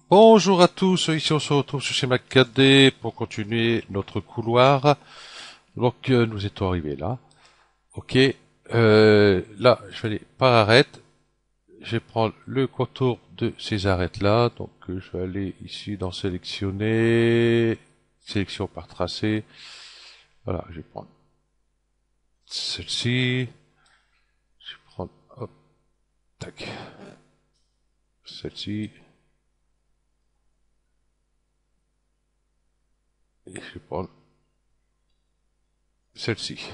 Bonjour à tous, ici on se retrouve sur chez MacKD pour continuer notre couloir. Donc nous étions arrivés là. Ok, là je vais aller par arête. Je vais prendre le contour de ces arêtes là. Donc je vais aller ici dans sélectionner, sélection par tracé. Voilà, je vais prendre celle-ci. Je vais prendre, hop, tac, celle-ci. Et je vais prendre celle-ci.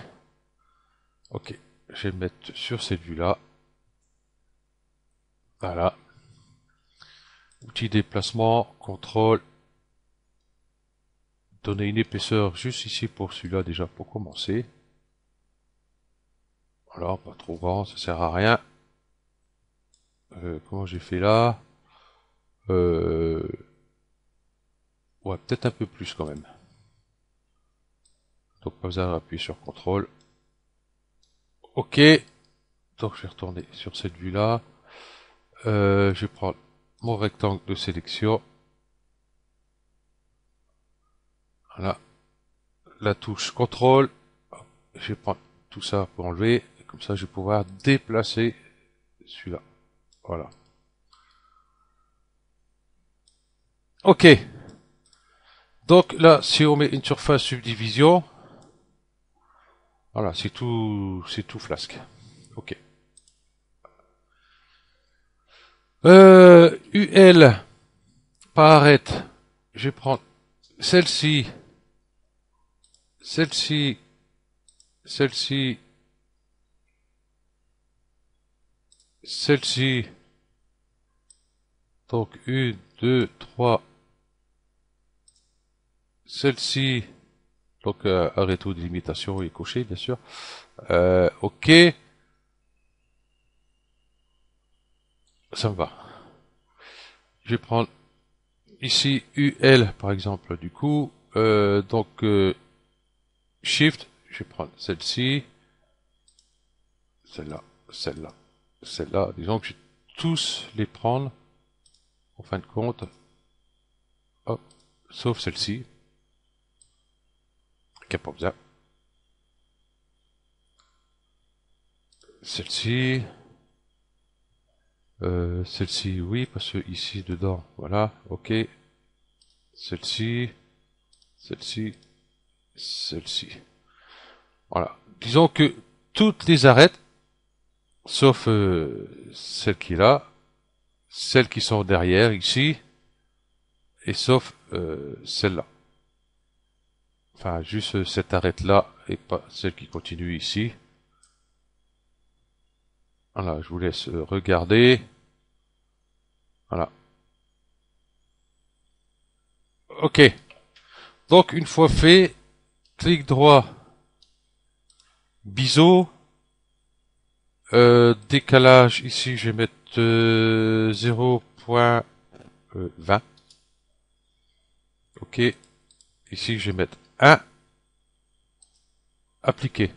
Ok, je vais me mettre sur cette vue-là. Voilà. Outil déplacement, contrôle. Donner une épaisseur juste ici pour celui-là déjà pour commencer. Voilà, pas trop grand, ça sert à rien. Comment j'ai fait là? Ouais, peut-être un peu plus quand même. Donc pas besoin d'appuyer sur contrôle. Ok. Donc je vais retourner sur cette vue-là. Je vais prendre mon rectangle de sélection. Voilà. La touche contrôle. Je vais prendre tout ça pour enlever. Et comme ça, je vais pouvoir déplacer celui-là. Voilà. Ok. Donc là, si on met une surface subdivision, voilà, c'est tout flasque. Ok. UL par arête. Je vais prendre celle-ci, celle-ci, celle-ci, celle-ci. Donc une, deux, trois. Celle-ci. Donc arrêt de limitation est coché, bien sûr. Ok, ça me va. Je vais prendre ici UL par exemple. Du coup, Shift. Je vais prendre celle-ci, celle-là, celle-là, celle-là. Disons que je vais tous les prendre en fin de compte. Hop, sauf celle-ci, qui a pas besoin. Celle-ci, celle-ci, oui, parce que ici, dedans, voilà, ok. Celle-ci, celle-ci, celle-ci. Voilà. Disons que toutes les arêtes, sauf celle qui est là, celles qui sont derrière, ici, et sauf celle-là. Enfin, juste cette arête-là, et pas celle qui continue ici. Voilà, je vous laisse regarder. Voilà. Ok. Donc, une fois fait, clic droit, biseau, décalage, ici, je vais mettre 0.20. Ok. Ici, je vais mettre 1. Appliquer.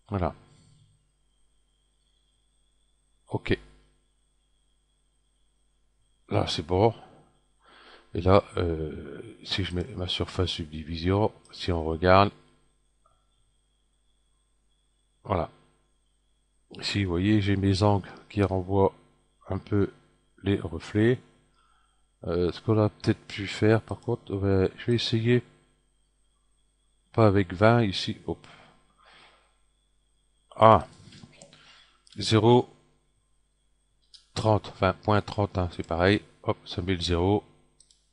Voilà. Ok. Là, c'est bon. Et là, si je mets ma surface subdivision, si on regarde, voilà. Ici, vous voyez, j'ai mes angles qui renvoient un peu les reflets. Ce qu'on a peut-être pu faire, par contre, je vais essayer, pas avec 20 ici, hop. Ah, 0,30, enfin, point 30, hein, c'est pareil. Hop, ça met le 0.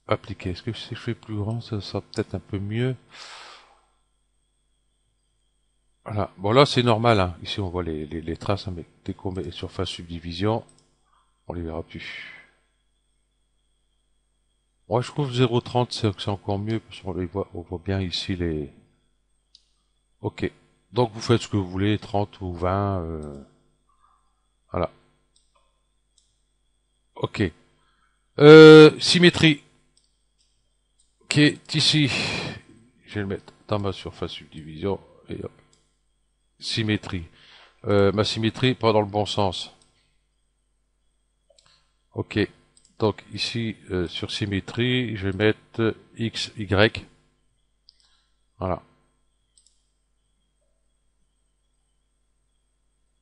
Appliquer. Est-ce que si je fais plus grand, ça sera peut-être un peu mieux. Voilà. Bon, là, c'est normal, hein. Ici, on voit les traces, hein, mais dès qu'on met surface subdivision, on les verra plus. Moi, je trouve 0,30, c'est encore mieux, parce qu'on les voit, on voit bien ici les... Ok. Donc, vous faites ce que vous voulez, 30 ou 20, voilà. Ok. Symétrie, qui est ici. Je vais le mettre dans ma surface subdivision, et hop. Symétrie. Ma symétrie, pas dans le bon sens. Ok. Donc ici, sur symétrie, je vais mettre X, Y. Voilà.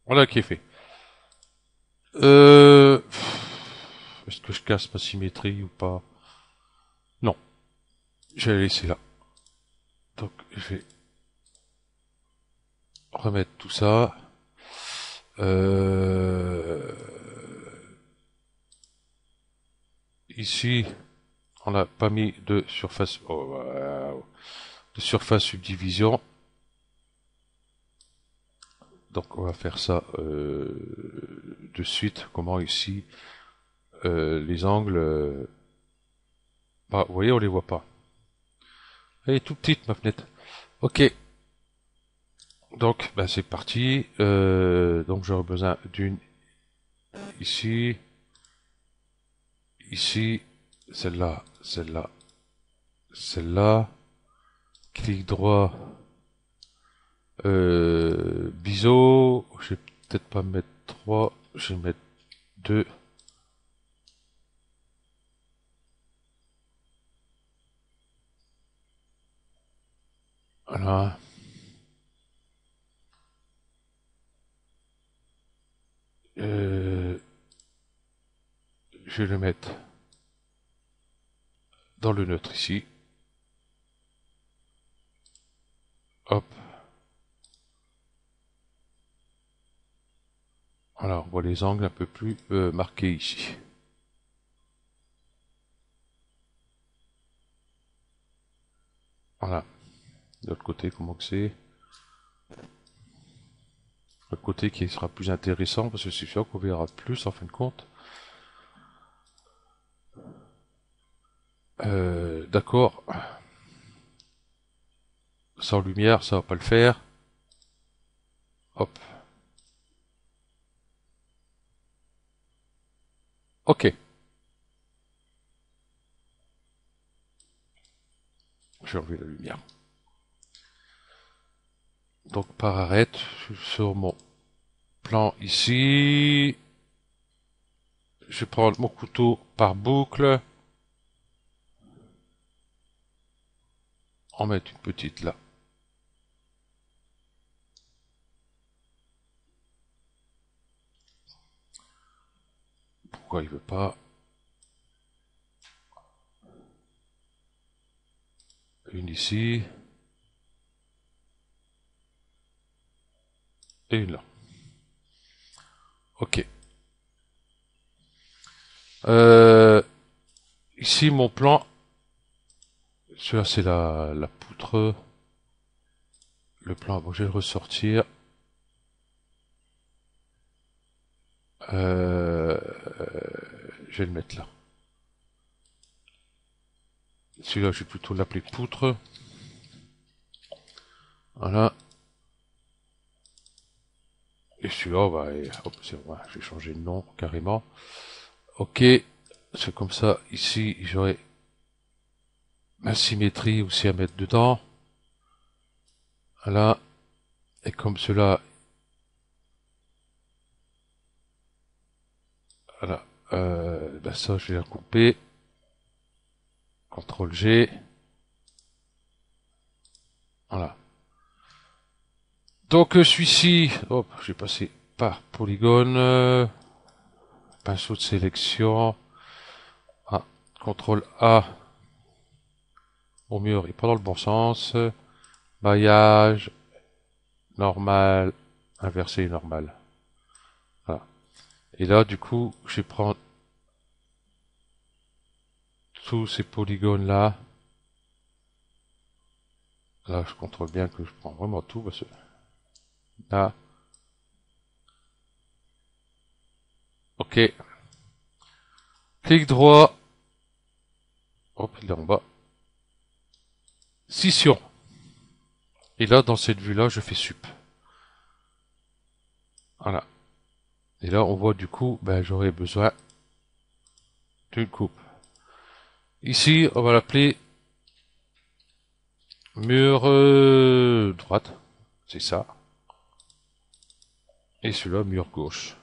Voilà qui est fait. Est-ce que je casse ma symétrie ou pas? Non. Je vais la laisser là. Donc je vais remettre tout ça. Ici, on n'a pas mis de surface, de surface subdivision. Donc on va faire ça de suite. Comment ici les angles, bah, vous voyez, on les voit pas. Elle est tout petite ma fenêtre. Ok, donc bah, c'est parti. Donc j'aurai besoin d'une ici, ici, celle-là, celle-là, celle-là. Clic droit, biseau. Je vais peut-être pas mettre 3, je vais mettre 2. Voilà. Euh, je vais le mettre dans le neutre ici. Hop. Voilà, on voit les angles un peu plus marqués ici. Voilà. De l'autre côté, comment que c'est? Le côté qui sera plus intéressant parce que c'est sûr qu'on verra plus en fin de compte. D'accord. Sans lumière, ça va pas le faire. Hop. Ok. J'ai enlevé la lumière. Donc par arrête, sur mon plan ici. Je vais prendre mon couteau par boucle. En mettre une petite là. Pourquoi il veut pas? Une ici. Et une là. Ok. Euh, ici mon plan. Celui-là c'est la poutre. Le plan, bon, je vais le ressortir. Euh, je vais le mettre là. Celui-là, je vais plutôt l'appeler poutre. Voilà. Et celui-là, bah, hop, c'est bon, je vais changer de nom carrément. Ok. C'est comme ça. Ici, j'aurai ma symétrie aussi à mettre dedans. Voilà. Et comme cela, voilà. Ben ça, je vais la couper. CTRL G. Voilà. Donc celui-ci, hop, je vais passer par polygone, pinceau de sélection, ah, CTRL A, au mur, il est pas dans le bon sens, maillage, normal, inversé et normal. Voilà. Et là, du coup, je vais prendre tous ces polygones-là. Là, je contrôle bien que je prends vraiment tout, parce que là, ok, clic droit, hop, il est en bas, scission. Et là, dans cette vue-là, je fais sup. Voilà. Et là, on voit du coup, ben, j'aurais besoin d'une coupe. Ici, on va l'appeler mur droite. C'est ça. Et celui-là, mur gauche.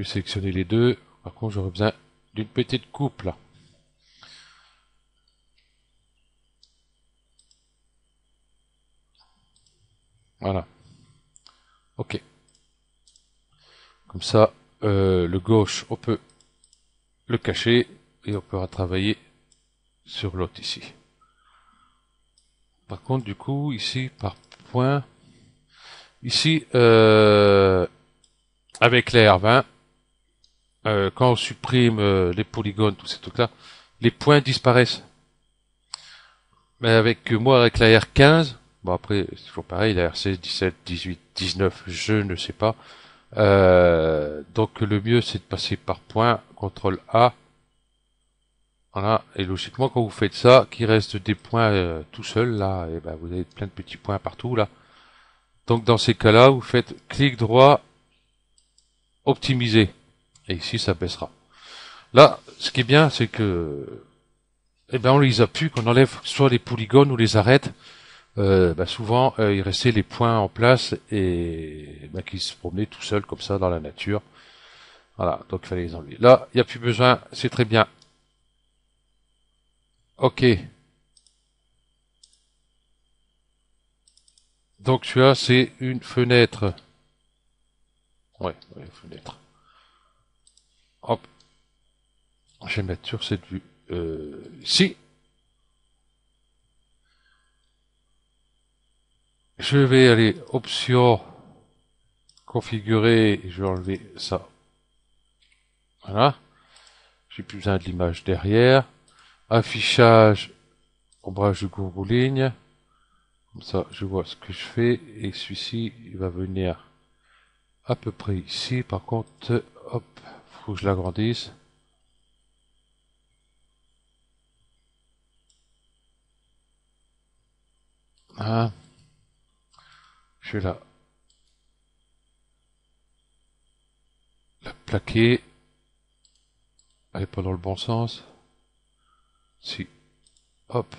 vais sélectionner les deux. Par contre, j'aurais besoin d'une petite coupe là. Voilà. Ok. Comme ça, le gauche, on peut le cacher et on peut travailler sur l'autre ici. Par contre, du coup, ici, par point, ici, avec les R20, quand on supprime les polygones, tous ces trucs-là, les points disparaissent. Mais avec moi, avec la R15, bon après, c'est toujours pareil, la R16, 17, 18, 19, je ne sais pas. Donc le mieux, c'est de passer par point, CTRL A. Voilà, et logiquement, quand vous faites ça, qu'il reste des points tout seul, là, et ben vous avez plein de petits points partout, là. Donc dans ces cas-là, vous faites clic droit, optimiser. Et ici, ça baissera. Là, ce qui est bien, c'est que, eh ben, on les appuie, qu'on enlève soit les polygones ou les arrête. Souvent, il restait les points en place et qui se promenaient tout seuls comme ça dans la nature. Voilà, donc il fallait les enlever. Là, il n'y a plus besoin, c'est très bien. Ok. Donc celui-là, c'est une fenêtre. Ouais, fenêtre. Hop. Je vais mettre sur cette vue. Ici. Je vais aller option configurer. Je vais enlever ça. Voilà. J'ai plus besoin de l'image derrière. Affichage, ombrage de courbe-ligne. Comme ça, je vois ce que je fais. Et celui-ci, il va venir à peu près ici. Par contre, hop, faut que je l'agrandisse. Hein, je vais la plaquer. Elle est pas dans le bon sens. Si. Hop.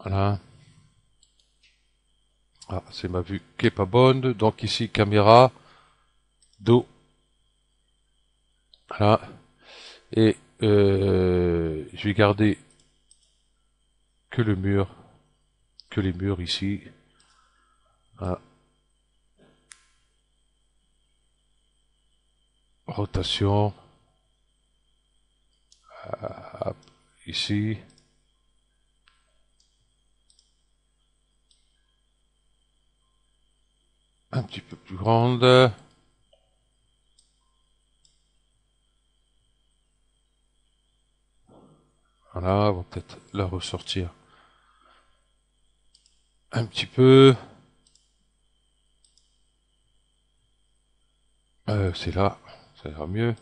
Voilà. Ah, c'est ma vue qui est pas bonne. Donc ici, caméra, dos. Voilà. Et je vais garder que le mur, que les murs ici. Voilà. Rotation. Hop, ici. Un petit peu plus grande. Voilà, on va peut-être la ressortir un petit peu. C'est là, ça ira mieux.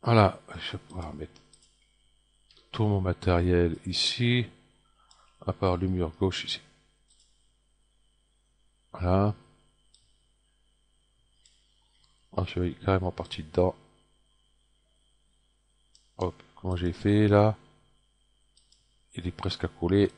Voilà, je vais pouvoir mettre tout mon matériel ici, à part le mur gauche ici. Voilà. Ah, je suis carrément parti dedans. Hop, comment j'ai fait là? Il est presque à coller.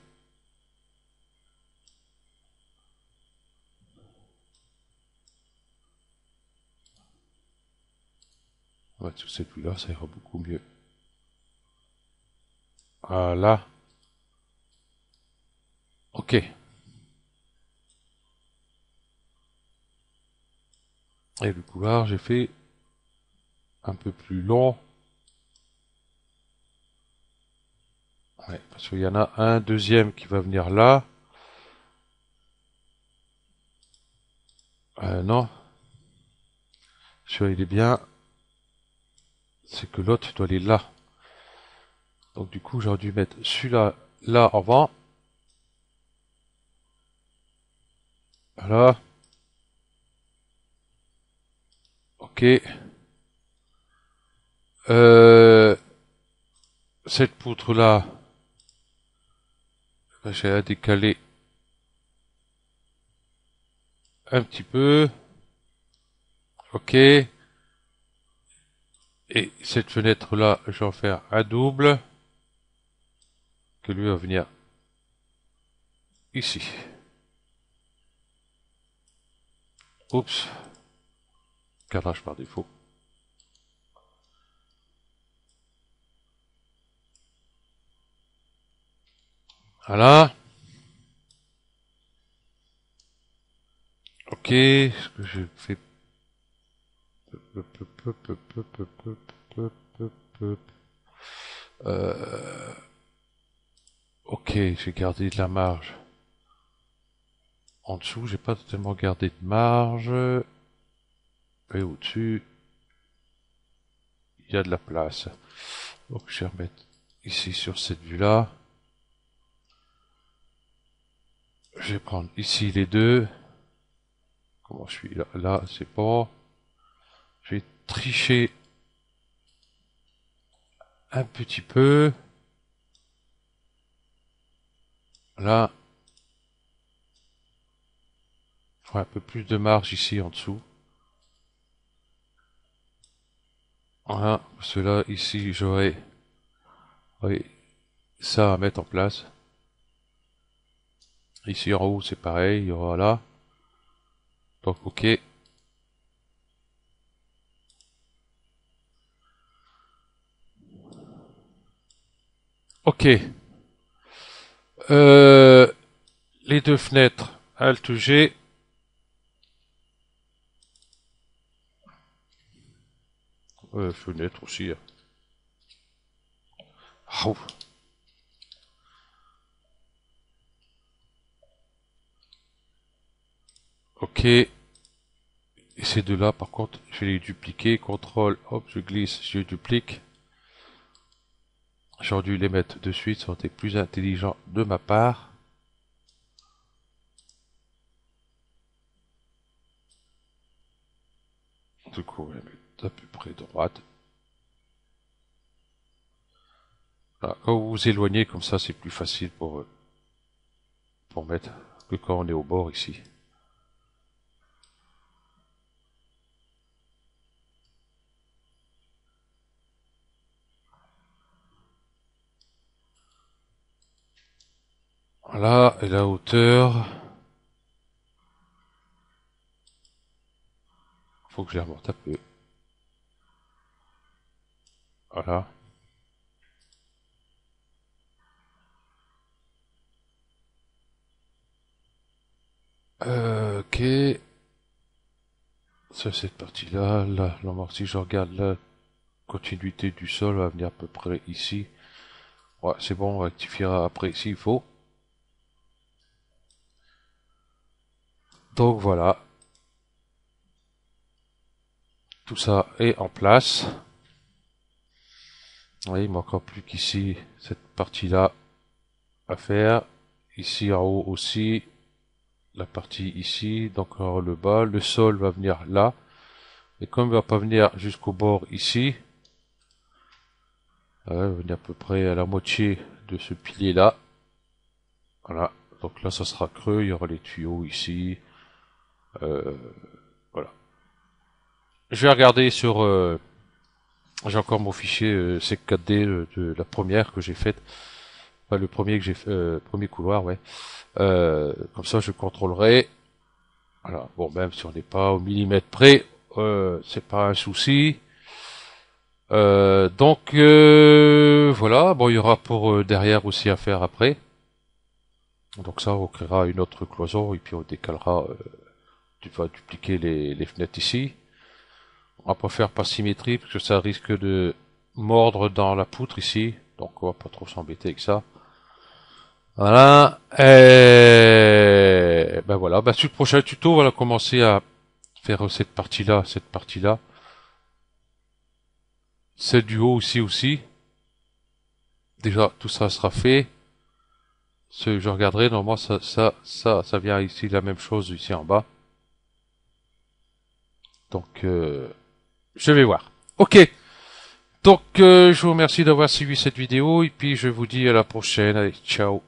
On va tout celui-là, ça ira beaucoup mieux. Voilà. Ok. Et le couloir, j'ai fait un peu plus long. Ouais, parce qu'il y en a un deuxième qui va venir là. Non. Celui-là, il est bien. C'est que l'autre doit aller là. Donc du coup, j'aurais dû mettre celui-là là avant. Voilà. Ok. Cette poutre-là, j'ai à décaler un petit peu. Ok. Et cette fenêtre-là, je vais en faire un double. Que lui va venir ici. Oups. Cadrage par défaut. Voilà. Ok, ce que je fais. Ok, j'ai gardé de la marge. En dessous, j'ai pas totalement gardé de marge. Et au-dessus, il y a de la place. Donc je vais remettre ici sur cette vue-là. Je vais prendre ici les deux. Comment je suis là? Là, c'est bon. Je vais tricher un petit peu. Là. Un peu plus de marge ici en dessous. Voilà. Cela ici, j'aurai ça à mettre en place. Ici en haut, c'est pareil. Il y aura là. Donc, ok. Ok. Les deux fenêtres, Alt G. Fenêtre aussi. Oh. Ok. Et ces deux-là, par contre, je vais les dupliquer. CTRL, hop, je glisse, je duplique. J'aurais dû les mettre de suite, ça aurait été plus intelligent de ma part. Du coup, on va les mettre à peu près droite. Voilà. Quand vous vous éloignez comme ça, c'est plus facile pour mettre que quand on est au bord ici. Voilà, et la hauteur. Faut que je les remonte un peu. Voilà. Ok. Ça, cette partie-là, là, si je regarde la continuité du sol, va venir à peu près ici. Ouais, c'est bon, on rectifiera après s'il faut. Donc voilà. Tout ça est en place. Oui, il manquera plus qu'ici, cette partie-là à faire. Ici en haut aussi. La partie ici, donc le bas. Le sol va venir là. Et comme il va pas venir jusqu'au bord ici, il va venir à peu près à la moitié de ce pilier-là. Voilà. Donc là, ça sera creux. Il y aura les tuyaux ici. Voilà. Je vais regarder sur... j'ai encore mon fichier C4D de la première que j'ai faite. Enfin, le premier que j'ai fait, premier couloir, ouais. Comme ça, je contrôlerai. Voilà. Bon, même si on n'est pas au millimètre près, c'est pas un souci. Donc voilà. Bon, il y aura pour derrière aussi à faire après. Donc ça, on créera une autre cloison et puis on décalera. Tu vas dupliquer les fenêtres ici. On va pas faire par symétrie parce que ça risque de mordre dans la poutre ici. Donc on va pas trop s'embêter avec ça. Voilà. Et ben voilà. Ben, sur le prochain tuto, on va commencer à faire cette partie-là, cette partie-là. Celle du haut aussi. Déjà, tout ça sera fait. Je regarderai, normalement, ça vient ici, la même chose ici en bas. Donc, je vais voir. Ok. Donc, je vous remercie d'avoir suivi cette vidéo et puis je vous dis à la prochaine. Allez, ciao.